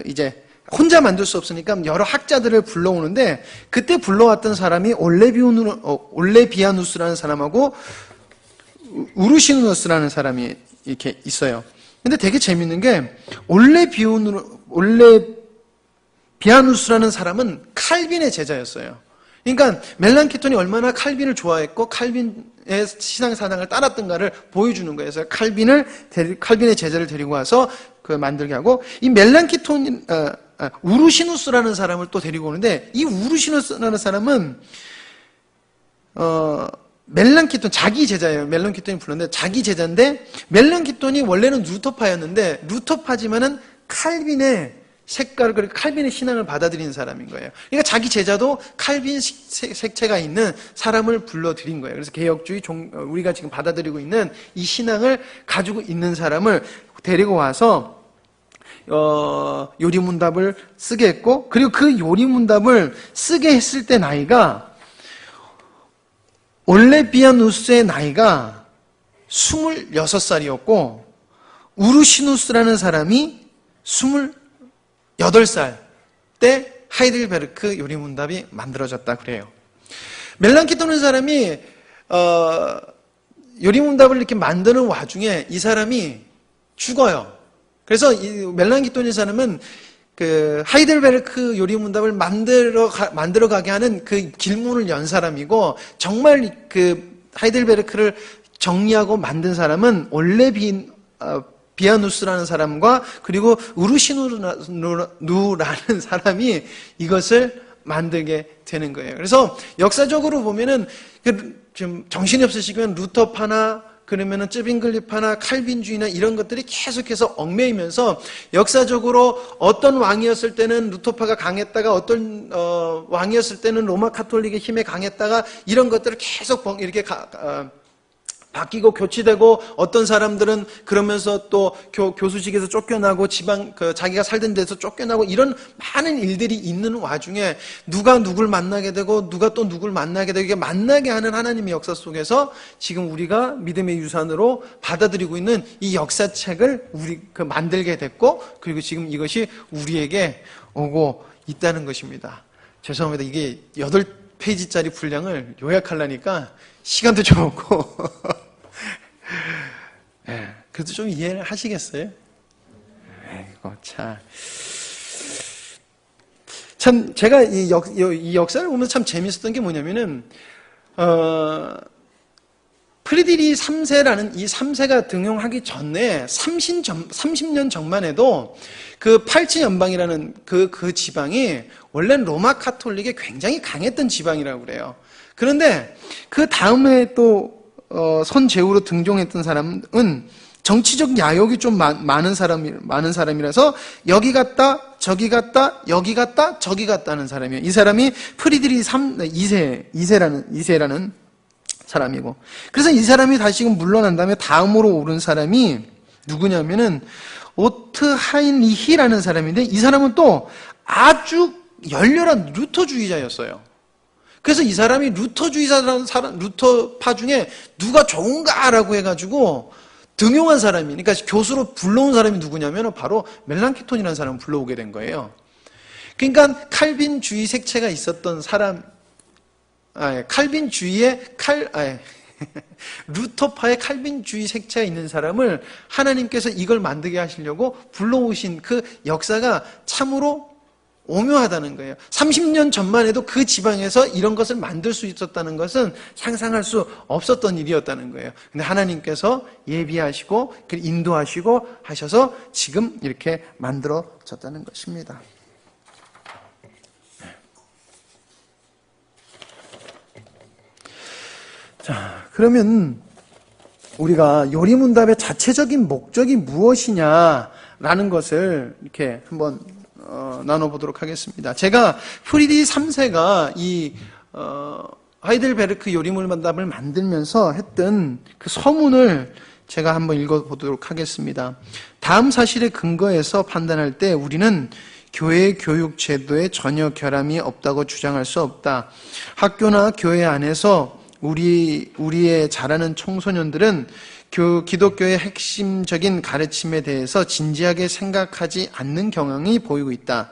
이제 혼자 만들 수 없으니까 여러 학자들을 불러오는데, 그때 불러왔던 사람이 올레비아누스라는 사람하고 우르시누스라는 사람이 이렇게 있어요. 근데 되게 재밌는 게, 올레비아누스라는 사람은 칼빈의 제자였어요. 그러니까 멜랑키톤이 얼마나 칼빈을 좋아했고 칼빈의 신앙사상을 따랐던가를 보여주는 거예요. 그래서 칼빈의 제자를 데리고 와서 그 만들게 하고, 이 우르시누스라는 사람을 또 데리고 오는데, 이 우르시누스라는 사람은 멜랑키톤 자기 제자예요. 멜랑키톤이 불렀는데 자기 제자인데, 멜랑키톤이 원래는 루터파였는데 루터파지만은 칼빈의 색깔을, 그리고 칼빈의 신앙을 받아들인 사람인 거예요. 그러니까 자기 제자도 칼빈 색채가 있는 사람을 불러들인 거예요. 그래서 개혁주의, 우리가 지금 받아들이고 있는 이 신앙을 가지고 있는 사람을 데리고 와서 요리문답을 쓰게 했고, 그리고 그 요리문답을 쓰게 했을 때 나이가, 올레비아누스의 나이가 26살이었고 우르시누스라는 사람이 28살 때 하이델베르크 요리문답이 만들어졌다 그래요. 멜랑키톤이라는 사람이 요리문답을 이렇게 만드는 와중에 이 사람이 죽어요. 그래서 이 멜랑키톤이라는 사람은 그 하이델베르크 요리문답을 만들어가게 하는 그 길문을 연 사람이고, 정말 그 하이델베르크를 정리하고 만든 사람은 비아누스라는 사람과 그리고 우르시누라는 사람이 이것을 만들게 되는 거예요. 그래서 역사적으로 보면은 좀 정신이 없으시면 루터파나 그러면은 쯔빙글리파나 칼빈주의나 이런 것들이 계속해서 얽매이면서, 역사적으로 어떤 왕이었을 때는 루터파가 강했다가 어떤 왕이었을 때는 로마 카톨릭의 힘에 강했다가, 이런 것들을 계속 이렇게 바뀌고 교치되고, 어떤 사람들은 그러면서 또 교수직에서 쫓겨나고 자기가 살던 데서 쫓겨나고, 이런 많은 일들이 있는 와중에 누가 누굴 만나게 되고 누가 또 누굴 만나게 되고, 이게 만나게 하는 하나님의 역사 속에서 지금 우리가 믿음의 유산으로 받아들이고 있는 이 역사책을 만들게 됐고, 그리고 지금 이것이 우리에게 오고 있다는 것입니다. 죄송합니다. 이게 8페이지짜리 분량을 요약하려니까 시간도 좀 없고 네, 그래도 좀 이해를 하시겠어요? 이거 참 제가 이 역사를 보면서 참 재밌었던 게 뭐냐면은 프리드리히 3세라는 이 3세가 등용하기 전에 30년 전만 해도 그 팔치 연방이라는 그 지방이 원래는 로마 카톨릭에 굉장히 강했던 지방이라고 그래요. 그런데 그 다음에 또 선제후로 등종했던 사람은 정치적 야욕이 좀 많은 사람이라서 여기 갔다 저기 갔다 여기 갔다 저기 갔다 하는 사람이에요. 이 사람이 프리드리히 2세라는 사람이고, 그래서 이 사람이 다시금 물러난 다음에 다음으로 오른 사람이 누구냐면은 오트하인리히라는 사람인데, 이 사람은 또 아주 열렬한 루터주의자였어요. 그래서 이 사람이 루터주의자라는 루터파 중에 누가 좋은가라고 해가지고 등용한 사람이, 그러니까 교수로 불러온 사람이 누구냐면 바로 멜랑키톤이라는 사람을 불러오게 된 거예요. 그러니까 칼빈주의 색채가 있었던 사람, 루터파의 칼빈주의 색채가 있는 사람을 하나님께서 이걸 만들게 하시려고 불러오신 그 역사가 참으로 오묘하다는 거예요. 30년 전만 해도 그 지방에서 이런 것을 만들 수 있었다는 것은 상상할 수 없었던 일이었다는 거예요. 근데 하나님께서 예비하시고 인도하시고 하셔서 지금 이렇게 만들어졌다는 것입니다. 자, 그러면 우리가 요리문답의 자체적인 목적이 무엇이냐라는 것을 이렇게 한번 나눠보도록 하겠습니다. 제가 프리드리히 3세가 이 하이델베르크 요리문답을 만들면서 했던 그 서문을 제가 한번 읽어보도록 하겠습니다. 다음 사실에 근거해서 판단할 때 우리는 교회 교육 제도에 전혀 결함이 없다고 주장할 수 없다. 학교나 교회 안에서 우리의 자라는 청소년들은 기독교의 핵심적인 가르침에 대해서 진지하게 생각하지 않는 경향이 보이고 있다.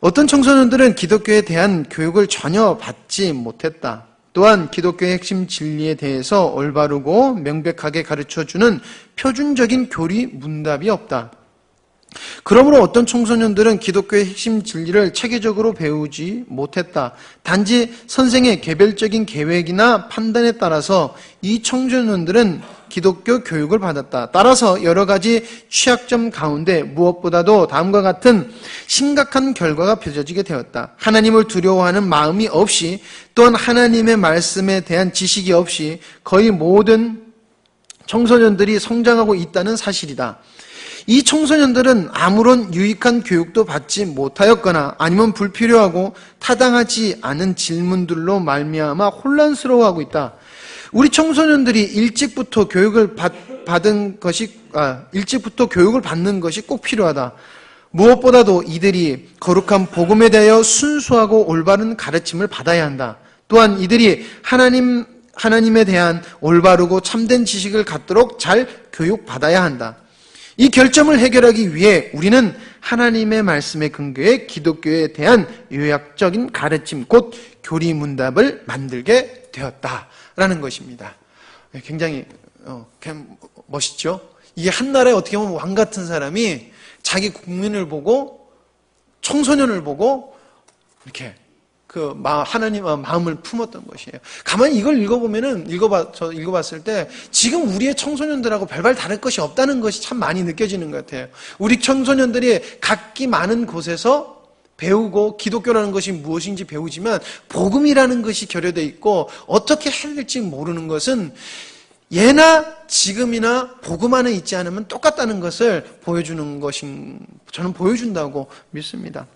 어떤 청소년들은 기독교에 대한 교육을 전혀 받지 못했다. 또한 기독교의 핵심 진리에 대해서 올바르고 명백하게 가르쳐주는 표준적인 교리 문답이 없다. 그러므로 어떤 청소년들은 기독교의 핵심 진리를 체계적으로 배우지 못했다. 단지 선생의 개별적인 계획이나 판단에 따라서 이 청소년들은 기독교 교육을 받았다. 따라서 여러 가지 취약점 가운데 무엇보다도 다음과 같은 심각한 결과가 빚어지게 되었다. 하나님을 두려워하는 마음이 없이, 또한 하나님의 말씀에 대한 지식이 없이 거의 모든 청소년들이 성장하고 있다는 사실이다. 이 청소년들은 아무런 유익한 교육도 받지 못하였거나 아니면 불필요하고 타당하지 않은 질문들로 말미암아 혼란스러워하고 있다. 우리 청소년들이 일찍부터 교육을 받는 것이 꼭 필요하다. 무엇보다도 이들이 거룩한 복음에 대하여 순수하고 올바른 가르침을 받아야 한다. 또한 이들이 하나님에 대한 올바르고 참된 지식을 갖도록 잘 교육받아야 한다. 이 결점을 해결하기 위해 우리는 하나님의 말씀에 근거해 기독교에 대한 요약적인 가르침, 곧 교리문답을 만들게 되었다라는 것입니다. 굉장히 멋있죠? 이게 한 나라에 어떻게 보면 왕 같은 사람이 자기 국민을 보고, 청소년을 보고 이렇게 하나님의 마음을 품었던 것이에요. 가만히 이걸 읽어봤을 때 지금 우리의 청소년들하고 별반 다를 것이 없다는 것이 참 많이 느껴지는 것 같아요. 우리 청소년들이 각기 많은 곳에서 배우고 기독교라는 것이 무엇인지 배우지만 복음이라는 것이 결여되어 있고 어떻게 해야 될지 모르는 것은 예나 지금이나 복음 안에 있지 않으면 똑같다는 것을 보여주는 저는 보여준다고 믿습니다.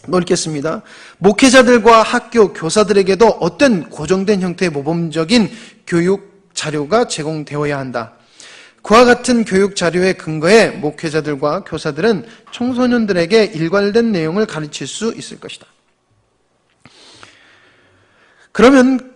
읽겠습니다. 목회자들과 학교 교사들에게도 어떤 고정된 형태의 모범적인 교육 자료가 제공되어야 한다. 그와 같은 교육 자료에 근거해 목회자들과 교사들은 청소년들에게 일관된 내용을 가르칠 수 있을 것이다. 그러면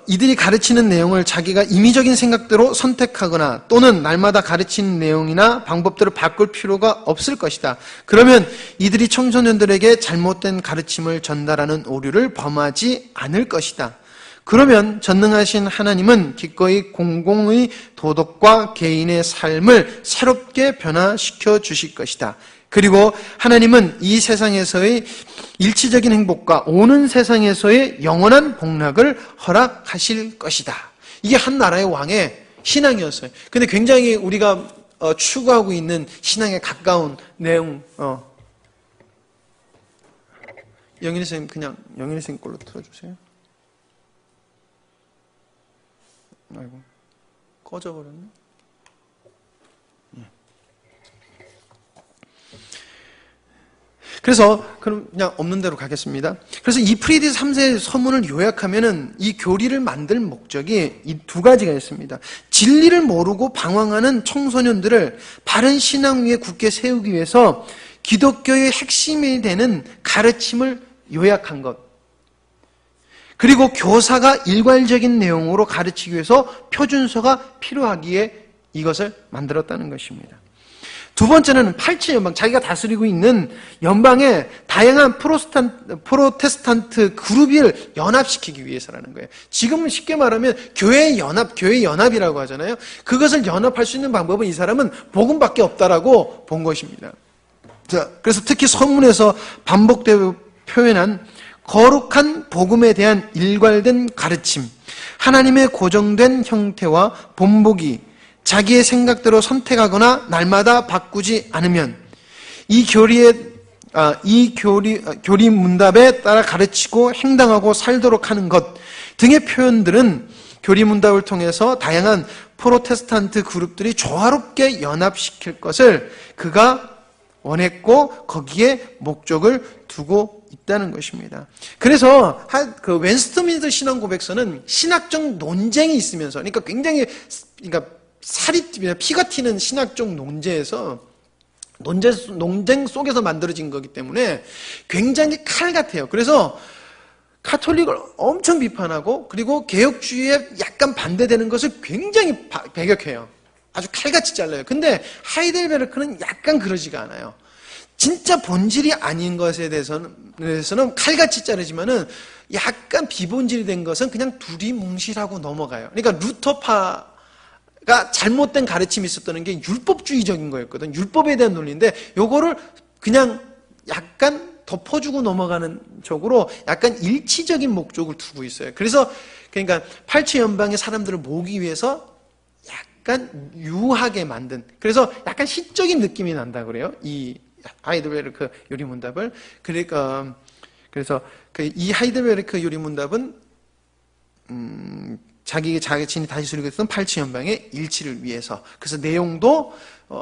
이들이 가르치는 내용을 자기가 임의적인 생각대로 선택하거나 또는 날마다 가르치는 내용이나 방법들을 바꿀 필요가 없을 것이다. 그러면 이들이 청소년들에게 잘못된 가르침을 전달하는 오류를 범하지 않을 것이다. 그러면 전능하신 하나님은 기꺼이 공공의 도덕과 개인의 삶을 새롭게 변화시켜 주실 것이다. 그리고 하나님은 이 세상에서의 일시적인 행복과 오는 세상에서의 영원한 복락을 허락하실 것이다. 이게 한 나라의 왕의 신앙이었어요. 근데 굉장히 우리가 추구하고 있는 신앙에 가까운 내용. 영일이 선생님, 그냥 영일이 선생님 걸로 틀어주세요. 아이고, 꺼져버렸네. 그래서 그럼 그냥 없는 대로 가겠습니다. 그래서 이 프리디스 3세의 서문을 요약하면은 이 교리를 만들 목적이 이 두 가지가 있습니다. 진리를 모르고 방황하는 청소년들을 바른 신앙 위에 굳게 세우기 위해서 기독교의 핵심이 되는 가르침을 요약한 것. 그리고 교사가 일괄적인 내용으로 가르치기 위해서 표준서가 필요하기에 이것을 만들었다는 것입니다. 두 번째는 8칠 연방, 자기가 다스리고 있는 연방의 다양한 프로테스탄트 그룹을 연합시키기 위해서라는 거예요. 지금은 쉽게 말하면 교회 연합이라고 하잖아요. 그것을 연합할 수 있는 방법은 이 사람은 복음밖에 없다라고 본 것입니다. 자, 그래서 특히 서문에서 반복되어 표현한 거룩한 복음에 대한 일괄된 가르침, 하나님의 고정된 형태와 본보기, 자기의 생각대로 선택하거나 날마다 바꾸지 않으면 이 교리 문답에 따라 가르치고 행동하고 살도록 하는 것 등의 표현들은 교리 문답을 통해서 다양한 프로테스탄트 그룹들이 조화롭게 연합시킬 것을 그가 원했고 거기에 목적을 두고 있다는 것입니다. 그래서 그 웨스트민스터 신앙 고백서는 신학적 논쟁이 있으면서, 그러니까 굉장히 피가 튀는 신학적 논쟁 속에서 만들어진 거기 때문에 굉장히 칼 같아요. 그래서 카톨릭을 엄청 비판하고 그리고 개혁주의에 약간 반대되는 것을 굉장히 배격해요. 아주 칼같이 잘라요. 근데 하이델베르크는 약간 그러지가 않아요. 진짜 본질이 아닌 것에 대해서는 칼같이 자르지만은 약간 비본질이 된 것은 그냥 두리뭉실하고 넘어가요. 그러니까 루터파 잘못된 가르침이 있었다는 게 율법주의적인 거였거든. 율법에 대한 논리인데 요거를 그냥 약간 덮어주고 넘어가는 쪽으로 약간 일치적인 목적을 두고 있어요. 그러니까 팔찌연방의 사람들을 모으기 위해서 약간 유하게 만든, 그래서 약간 시적인 느낌이 난다 그래요. 이 하이델베르크 요리문답을. 그래서 이 하이델베르크 요리문답은 자신이 다시 수리고 있던 팔찌연방의 일치를 위해서. 그래서 내용도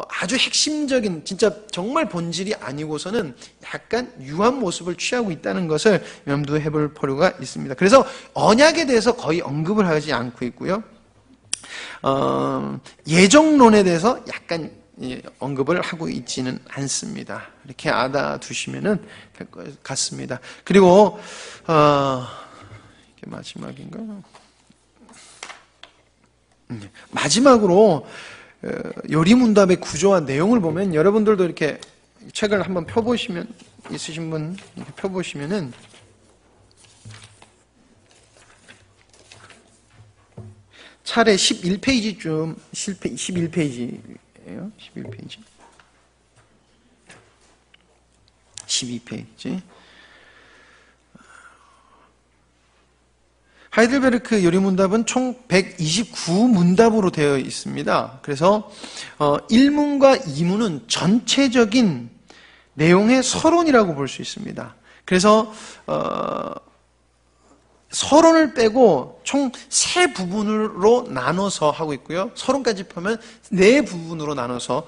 아주 핵심적인, 진짜 정말 본질이 아니고서는 약간 유한 모습을 취하고 있다는 것을 염두해 볼 필요가 있습니다. 그래서 언약에 대해서 거의 언급을 하지 않고 있고요. 예정론에 대해서 약간 언급을 하고 있지는 않습니다. 이렇게 알아두시면 될 것 같습니다. 그리고 이게 마지막인가요? 마지막으로 요리문답의 구조와 내용을 보면, 여러분들도 이렇게 책을 한번 펴보시면, 있으신 분 이렇게 펴보시면은 차례 11페이지쯤, 11페이지예요. 11페이지. 12페이지. 하이델베르크 요리문답은 총 129문답으로 되어 있습니다. 그래서 1문과 2문은 전체적인 내용의 서론이라고 볼 수 있습니다. 그래서 서론을 빼고 총 3부분으로 나눠서 하고 있고요. 서론까지 보면 4부분으로 나눠서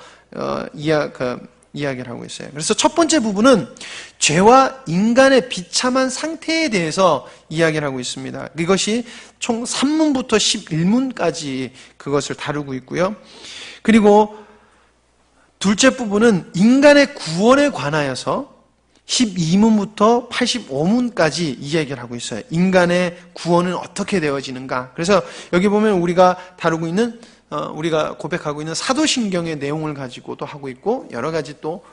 이야기를 하고 있어요. 그래서 첫 번째 부분은 죄와 인간의 비참한 상태에 대해서 이야기를 하고 있습니다. 이것이 총 3문부터 11문까지 그것을 다루고 있고요. 그리고 둘째 부분은 인간의 구원에 관하여서 12문부터 85문까지 이야기를 하고 있어요. 인간의 구원은 어떻게 되어지는가. 그래서 여기 보면 우리가 다루고 있는, 우리가 고백하고 있는 사도신경의 내용을 가지고도 하고 있고, 여러 가지 또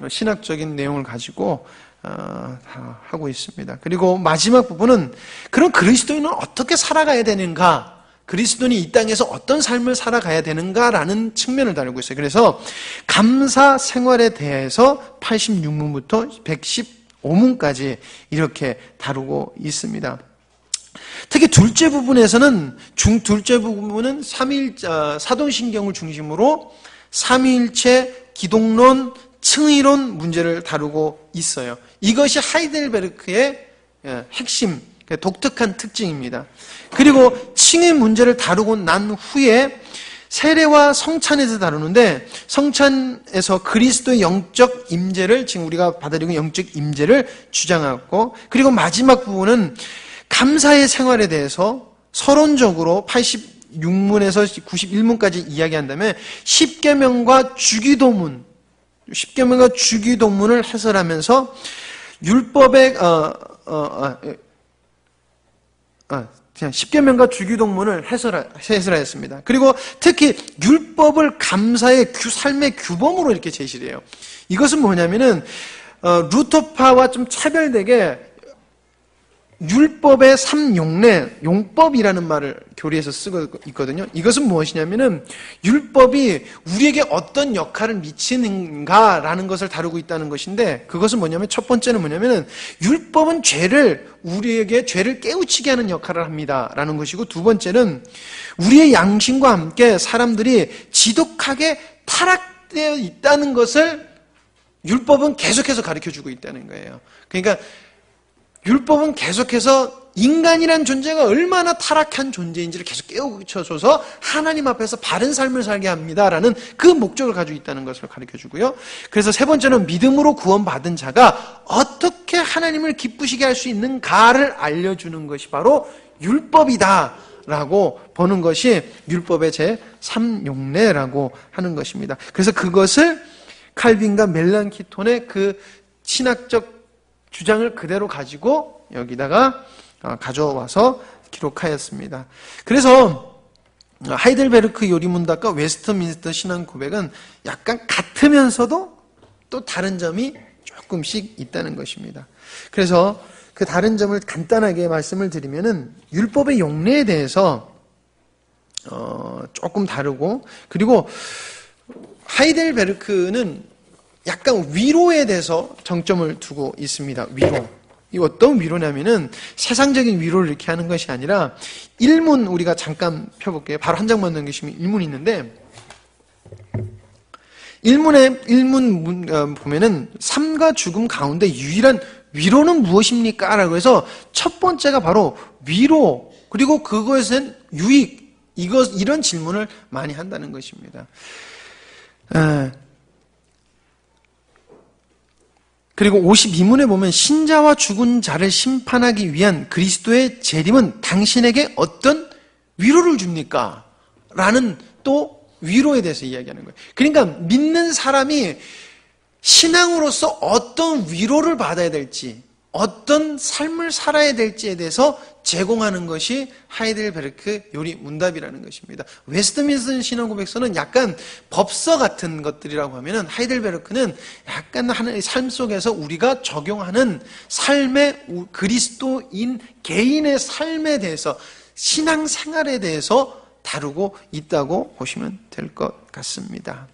신학적인 내용을 가지고 하고 있습니다. 그리고 마지막 부분은 그럼 그리스도인은 어떻게 살아가야 되는가, 그리스도인이 이 땅에서 어떤 삶을 살아가야 되는가라는 측면을 다루고 있어요. 그래서 감사 생활에 대해서 86문부터 115문까지 이렇게 다루고 있습니다. 특히 둘째 부분에서는 둘째 부분은 사도신경을 중심으로 삼위일체, 기독론, 층위론 문제를 다루고 있어요. 이것이 하이델베르크의 핵심, 독특한 특징입니다. 그리고 칭의 문제를 다루고 난 후에 세례와 성찬에서 다루는데, 성찬에서 그리스도의 영적 임재를, 지금 우리가 받아들이고 영적 임재를 주장하고, 그리고 마지막 부분은 감사의 생활에 대해서 서론적으로 86문에서 91문까지 이야기한 다음에 십계명과 주기도문을 해설하면서 율법의 그냥 십계명과 주기도문을 해설하였습니다. 그리고 특히 율법을 감사의 삶의 규범으로 이렇게 제시를 해요. 이것은 뭐냐면은 루터파와 좀 차별되게 율법의 3용례, 용법이라는 말을 교리에서 쓰고 있거든요. 이것은 무엇이냐면은 율법이 우리에게 어떤 역할을 미치는가라는 것을 다루고 있다는 것인데, 그것은 뭐냐면, 첫 번째는 뭐냐면은 율법은 우리에게 죄를 깨우치게 하는 역할을 합니다라는 것이고, 두 번째는 우리의 양심과 함께 사람들이 지독하게 타락되어 있다는 것을 율법은 계속해서 가르쳐주고 있다는 거예요. 그러니까 율법은 계속해서 인간이란 존재가 얼마나 타락한 존재인지를 계속 깨우쳐줘서 하나님 앞에서 바른 삶을 살게 합니다라는 그 목적을 가지고 있다는 것을 가르쳐주고요. 그래서 세 번째는 믿음으로 구원받은 자가 어떻게 하나님을 기쁘시게 할 수 있는가를 알려주는 것이 바로 율법이다라고 보는 것이 율법의 제3용례라고 하는 것입니다. 그래서 그것을 칼빈과 멜랑키톤의 그 신학적 주장을 그대로 가지고 여기다가 가져와서 기록하였습니다. 그래서 하이델베르크 요리문답과 웨스트민스터 신앙 고백은 약간 같으면서도 또 다른 점이 조금씩 있다는 것입니다. 그래서 그 다른 점을 간단하게 말씀을 드리면은, 율법의 용례에 대해서 조금 다르고, 그리고 하이델베르크는 약간 위로에 대해서 정점을 두고 있습니다. 위로. 이 어떤 위로냐면은 세상적인 위로를 이렇게 하는 것이 아니라 일문 우리가 잠깐 펴볼게요. 바로 한 장만 넘기시면 일문이 있는데, 일문 보면은 삶과 죽음 가운데 유일한 위로는 무엇입니까? 라고 해서 첫 번째가 바로 위로, 그리고 그것은 유익, 이런 질문을 많이 한다는 것입니다. 그리고 52문에 보면 신자와 죽은 자를 심판하기 위한 그리스도의 재림은 당신에게 어떤 위로를 줍니까? 라는 또 위로에 대해서 이야기하는 거예요. 그러니까 믿는 사람이 신앙으로서 어떤 위로를 받아야 될지, 어떤 삶을 살아야 될지에 대해서 제공하는 것이 하이델베르크 요리 문답이라는 것입니다. 웨스트민스터 신앙고백서는 약간 법서 같은 것들이라고 하면은, 하이델베르크는 약간 하나의 삶 속에서 우리가 적용하는 삶의 그리스도인 개인의 삶에 대해서, 신앙생활에 대해서 다루고 있다고 보시면 될 것 같습니다.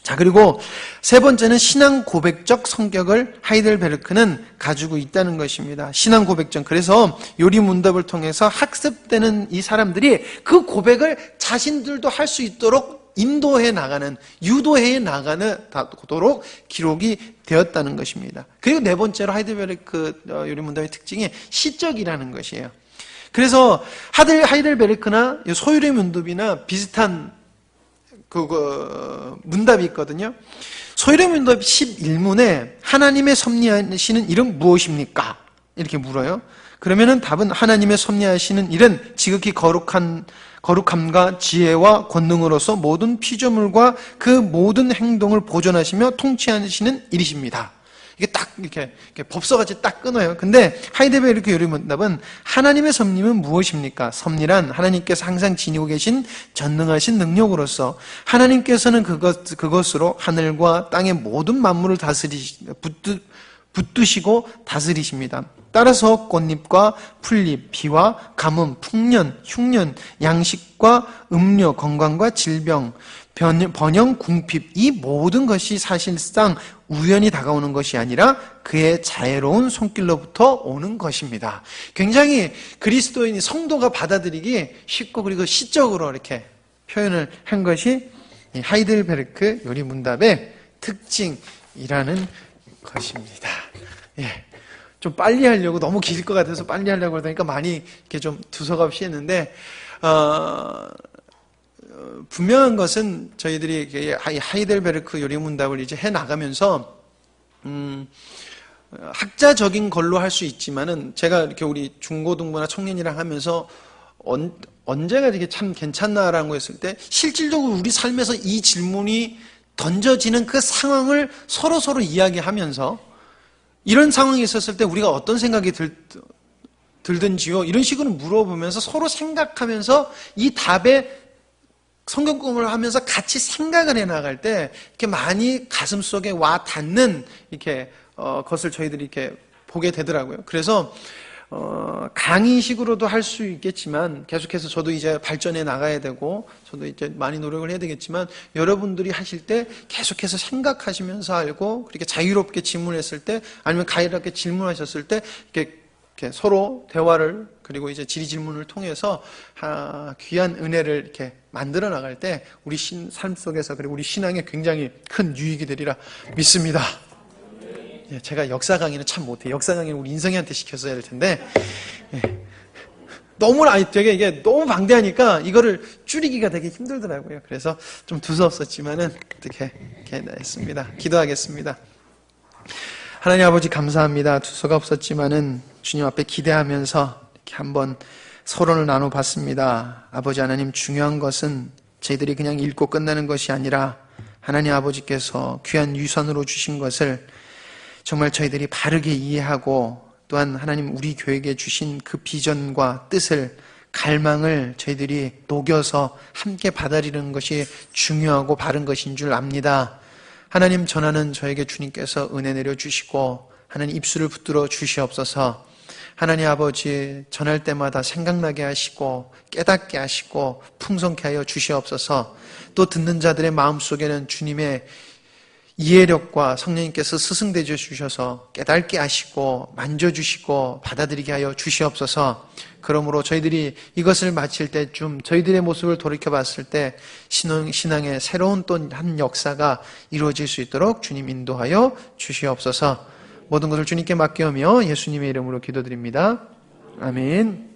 자, 그리고 세 번째는 신앙 고백적 성격을 하이델베르크는 가지고 있다는 것입니다. 신앙 고백적. 그래서 요리 문답을 통해서 학습되는 이 사람들이 그 고백을 자신들도 할 수 있도록 인도해 나가는, 유도해 나가도록 기록이 되었다는 것입니다. 그리고 네 번째로 하이델베르크 요리 문답의 특징이 시적이라는 것이에요. 그래서 하이델베르크나 소요리 문답이나 비슷한 문답이 있거든요. 소요리 문답 11문에 하나님의 섭리하시는 일은 무엇입니까? 이렇게 물어요. 그러면은 답은 하나님의 섭리하시는 일은 지극히 거룩함과 지혜와 권능으로서 모든 피조물과 그 모든 행동을 보존하시며 통치하시는 일이십니다. 이게 딱 이렇게 법서같이 딱 끊어요. 근데 하이델베르크 요리 문답은 하나님의 섭리는 무엇입니까? 섭리란 하나님께서 항상 지니고 계신 전능하신 능력으로서 하나님께서는 그것으로 하늘과 땅의 모든 만물을 붙드시고 다스리십니다. 따라서 꽃잎과 풀잎, 비와 가뭄, 풍년, 흉년, 양식과 음료, 건강과 질병, 번영, 궁핍, 이 모든 것이 사실상 우연히 다가오는 것이 아니라 그의 자애로운 손길로부터 오는 것입니다. 굉장히 그리스도인이, 성도가 받아들이기 쉽고, 그리고 시적으로 이렇게 표현을 한 것이 하이델베르크 요리 문답의 특징이라는 것입니다. 예. 좀 빨리 하려고, 너무 길 것 같아서 빨리 하려고 그러니까 많이 이렇게 좀 두서가 없이 했는데, 분명한 것은 저희들이 하이델베르크 요리 문답을 이제 해 나가면서, 학자적인 걸로 할 수 있지만은, 제가 이렇게 우리 중고등부나 청년이랑 하면서 언제가 이게 참 괜찮나라고 했을 때, 실질적으로 우리 삶에서 이 질문이 던져지는 그 상황을 서로 이야기하면서, 이런 상황이 있었을 때 우리가 어떤 생각이 들든지요, 이런 식으로 물어보면서 서로 생각하면서 이 답에 성경 공부를 하면서 같이 생각을 해 나갈 때 이렇게 많이 가슴 속에 와 닿는 이렇게 것을 저희들이 이렇게 보게 되더라고요. 그래서 강의식으로도 할 수 있겠지만, 계속해서 저도 이제 발전해 나가야 되고, 저도 이제 많이 노력을 해야 되겠지만, 여러분들이 하실 때 계속해서 생각하시면서 알고, 그렇게 자유롭게 질문했을 때, 아니면 가이롭게 질문하셨을 때, 이렇게 서로 대화를, 그리고 이제 질의 질문을 통해서 귀한 은혜를 이렇게 만들어 나갈 때, 우리 삶 속에서, 그리고 우리 신앙에 굉장히 큰 유익이 되리라 믿습니다. 예, 제가 역사 강의는 참 못해요. 역사 강의는 우리 인성이한테 시켰어야 될 텐데, 예. 되게 이게 너무 방대하니까 이거를 줄이기가 되게 힘들더라고요. 그래서 좀 두서없었지만은 어떻게 했습니다. 기도하겠습니다. 하나님 아버지 감사합니다. 두서가 없었지만은 주님 앞에 기대하면서 이렇게 한번 서론을 나눠봤습니다. 아버지 하나님, 중요한 것은 저희들이 그냥 읽고 끝나는 것이 아니라 하나님 아버지께서 귀한 유선으로 주신 것을 정말 저희들이 바르게 이해하고, 또한 하나님 우리 교회에게 주신 그 비전과 뜻을, 갈망을 저희들이 녹여서 함께 받아들이는 것이 중요하고 바른 것인 줄 압니다. 하나님, 전하는 저에게 주님께서 은혜 내려주시고 하나님 입술을 붙들어 주시옵소서. 하나님 아버지, 전할 때마다 생각나게 하시고 깨닫게 하시고 풍성케 하여 주시옵소서. 또 듣는 자들의 마음속에는 주님의 이해력과 성령님께서 스승되어 주셔서 깨닫게 하시고 만져주시고 받아들이게 하여 주시옵소서. 그러므로 저희들이 이것을 마칠 때쯤 저희들의 모습을 돌이켜봤을 때 신앙의 새로운 또 한 역사가 이루어질 수 있도록 주님 인도하여 주시옵소서. 모든 것을 주님께 맡겨오며 예수님의 이름으로 기도드립니다. 아멘.